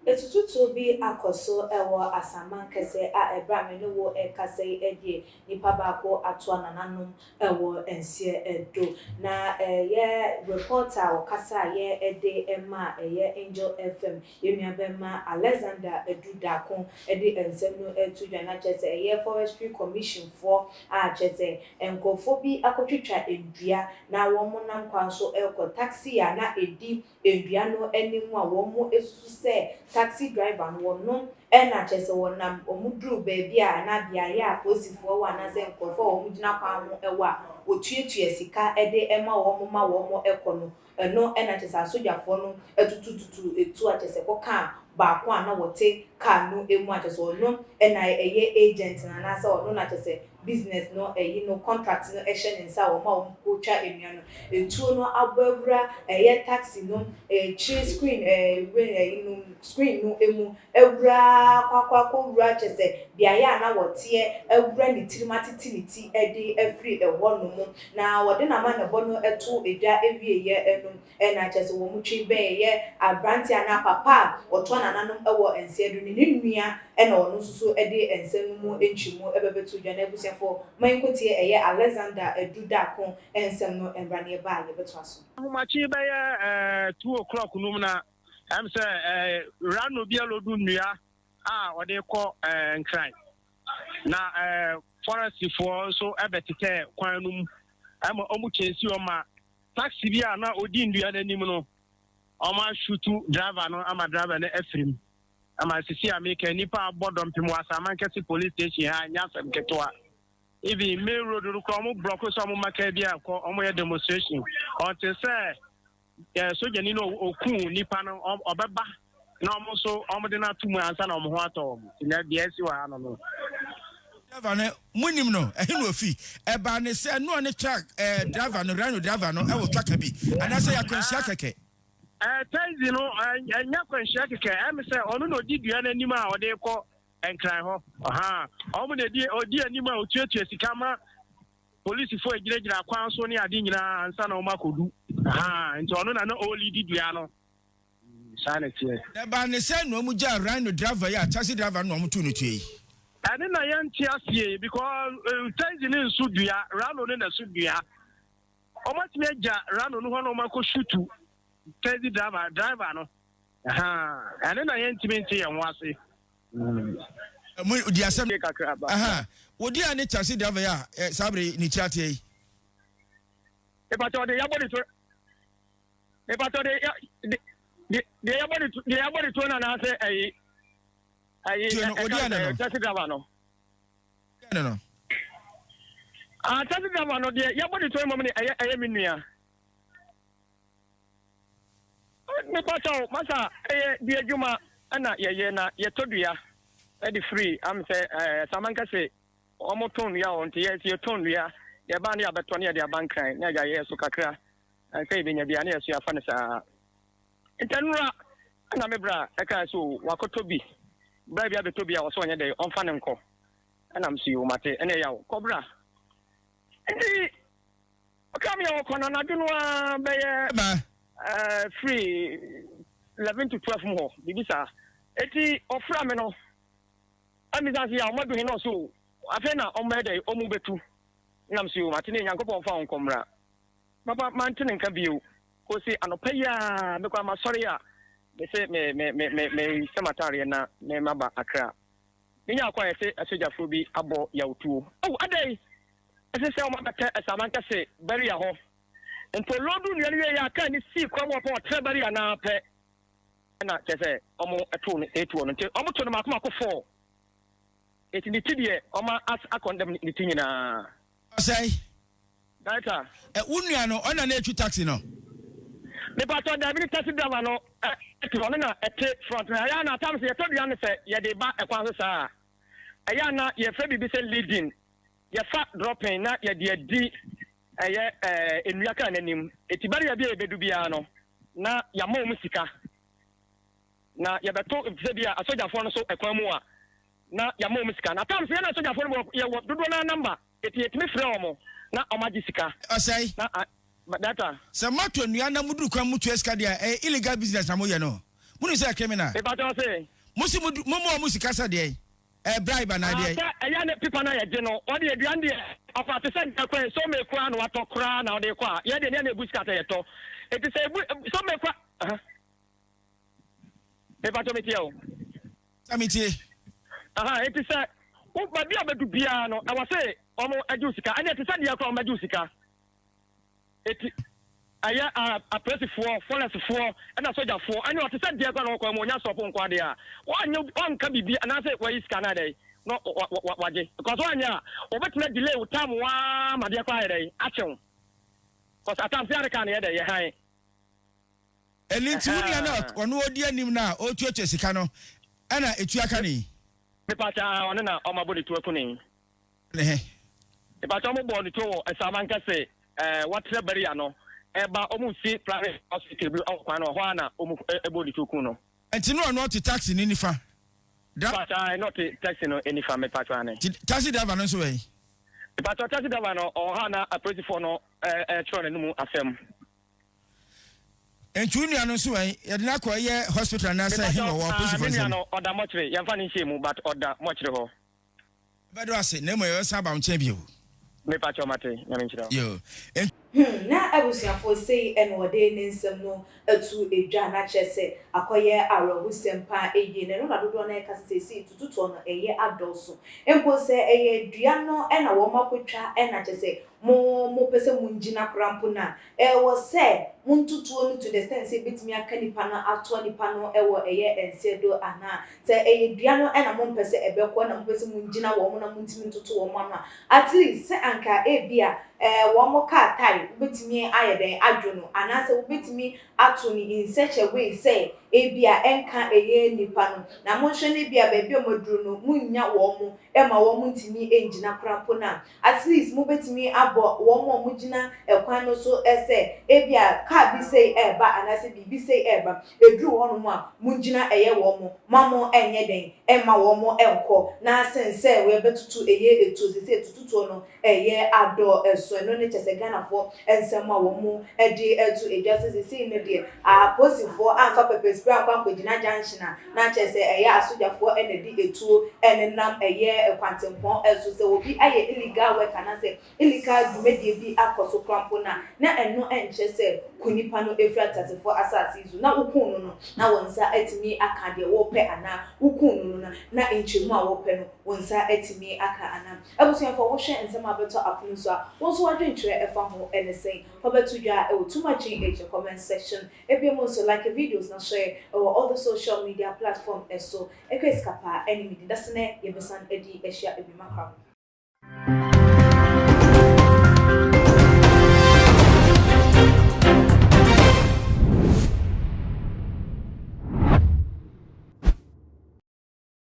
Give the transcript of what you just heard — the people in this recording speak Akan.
Etututu bi akoso ewo Amasaman kese a ebra me no wo ekase edie nipa baako ato anananum ewo ensie edo na ye reporter o kasa ye ede ema ye Angel FM yemia bema Alexander Edudakon ede ensem no etu dwana chese ye forestry commission for a chese enkofo bi akotwitwa endua na wo monam kwanso elko taxi ya na edi endua no enimu a wo mo esusu se taxi driver no no na chese wonam omudru baby a na bia ya posifo wa na se nkofo omudina kwa ho ewa otuetue sika ede ema wo ma wo ekono no na chese asojafo no etutututu etu a chese koka baako a na wote ka no emu a chese no na eye agent na na se no na chese business no no contract no ehye nsa wo ma wo kotwa enua no etuo no abawura taxi no chi screen screen no emu ewura kwakwa wura chese biaya na wote ewura ni tirimatiti edi every ewo no mu na wode na ma na bo no eto edwa ewie ye enum na chese wo mu twi ben ye abranti ana papa oto nananom ewo ensiedu ni nua na ono susu edi ensem mu enchimu ebebetu dwa na ebusiafo mankotie Alexander Edudakon ensem no embrane ba ye beto aso machi be 2 o'clock num na am say rano bia lodu nua ode ko nkran na forest for so ebetike kwan num am omu chensi o ma taxi bia na odi ndua na nim no o ma shutu driver no ama driver na efrim ama sisi ameka nipa bodom pim Amasaman kesi police station ha nya fam ketwa even main road ru ko omu block so omu maka bia ko omu ye demonstration until say soja ni no okun nipa no obeba na omu so omu de na tumu ansa na omu ho ato na bia si wa no driver ne munim no ehinu ofi eba ne se no ne truck driver no rano driver no e wo truck bi anase ya kwansia keke taxi no anya kwansia keke am say onu no didua na nim a ode ko enkran ho omu na di odi anim a otuetue sika ma police fo ejira kwan so ne ade nyina ansa na o makodu nti onu na oli didua no sanity eba ne se no mu ja rano driver ya taxi driver no mu tu no tue ane na yanti asie because taxi ni nsudua rano ne na sudua omatime ja rano no ho no mako shutu taxi driver no ane na yanti menti ye ho ase mu di asem kakra wodi ane taxi driver ya sabre ni chiate yi e pato de yabodi to de yabodi to na say ayi wodi ane no taxi driver no taxi driver no de yabodi to mama ni ayi minua me pato masa di adwuma ana ye na ye todua e free am say Amasaman kase omoton ya on te ye ton ya ye ba na abeto na ye abankan na ya ye so kakra say be nya bia na ye so afa ne sa entanura ana mebra e ka so wakotobi ba bia betobi a wo so nya de onfa ne nko ana msi o mate ene ya kobra ndi okam ya okona na dunu a be ye free 11 to 12 more bibisa eti ofra me no amizansi ya omadu he no so afa na omede omu betu nam si o mate ne nyankopon fa onkomra papa mantene nka bio ko si anopa ya me kwa masori ya me se me sematari na me maba akra nya akwa yese asojafo bi abo ya otuo adai ese se o mabata Amasaman kase bari ya ho ento lodu nwe ya aka ni si kwa mo po trebari ya na pe na kese omo etu no nti omo to no makoma ko 4 eti ni tidie oma as akondem ni tinyina say data unua no ona na etu taxi no me pato da bi taxi driver no eti ono na ete front na ya na tam se ye todua ne se ye de ba ekwan so saa ya na ye fa bibi se leading ye fa dropping na ye de di enua ka nanim eti bari ya bi ebedu bia no na ya ma mu sika na ye beto se bia asojafo no so ekwan mu a na ya mo musika na tam se na so jafo no ye wo dodo na number etimi frɛ omo na omaji sika osai na data se mato nua na mudu kwa mutu eska dia illegal business na mo ye no munu say criminal e ba to say musi mudu momo musika sa dia bribe na dia ya ne pipa na ye je no o de aduan de afa te se kwa so me kwa na wato kra na o de kwa ye de ne na ebuska ta ye to eti se so me kwa e ba to me tie o samiti eti se o ba bia bedu bia no na wase omo adusika ane eti se dia kwa omo adusika eti aya a pressifo forestfo na sojaфо ane o te se dia kwa no kwa mo nya sopo nkwa de a on ka bibi na se wa iska na dai no waje because wanya obetina delay utam wa ma dia kwa dai achew because atam se areka na ye dai ye han elinti wuni na ono odi anim na o tuache sika no ana etu aka ni me pacha ono na o mabodi tu akuni ne me pacha mo bodi to Amasaman kase watre beria no eba omu si private hospital bi okwa no ho na omu ebodi tu kuno enti no ono ti taxi ni nifa da pacha not taxi no enifa me pacha ne taxi driver no so we me pacha taxi driver no o ha na appreciate for no tro ne mu afem Entunia no so we ye na ko ye hospital na say him wo push for say no oda mochre ye mfa ni shemu but oda mochre ho bedo ase na mo ye saba nche bi o me pacha mate nyame nchira yo na abusuafo sei enwode ne nsem no atu edwa na kyese akoye arobu sempa eye ne no na dodo na eka sesi tututo no eye adolso empo se eye dua no na wo makotwa na kyese mo pese munjina krampo na wo se muntutuo no to the extent say bitimi aka nipa no ato nipa no wo eye ensedo ana se eye dua no na mo pese ebekọ na mo pese munjina wo mo na muntimi ntutu wo mo na at least se anka ebia wo mo ka tai ubetimi ayeden adwono anase ubetimi ato ni in such a way say ebia enka eye nipa no na mo hwe ne bia ba bia moduru no munya wo mo ma wo mo ntimi enjina krampo na at least mo betimi abo wo mo mugina ekwan no so ese ebia ka bi say eba anase bi say eba eduru wono mo a mugina eye wo mo mamo enye den ema wo mo enko na sense we betutu eye etozi say tututu no eye ado eso no ne chese Ghana for ensema wo mo edi etu ejustice say ne de a posifo anfa pepper spray akwa kwagina junction na chese eye asojafo enedi etu enenam eye kwantempon eso se obi aye illegal work na say illegal dumedie bi akoso krampo na eno enchese kunipa no efratasefo asase izu na ukunu no na wonsa etimi aka de wo pe ana ukunu no na enchemu a wo pe no wonsa etimi aka ana abusuafo wo hwe ensema beto apono so a wonso wadwenkyere efa ho enesen fa beto dwa e otuma gh comment section ebiemo so like videos na share all the social media platform eso ekeskapa enemy dasne yebesan edi ehia ebi makram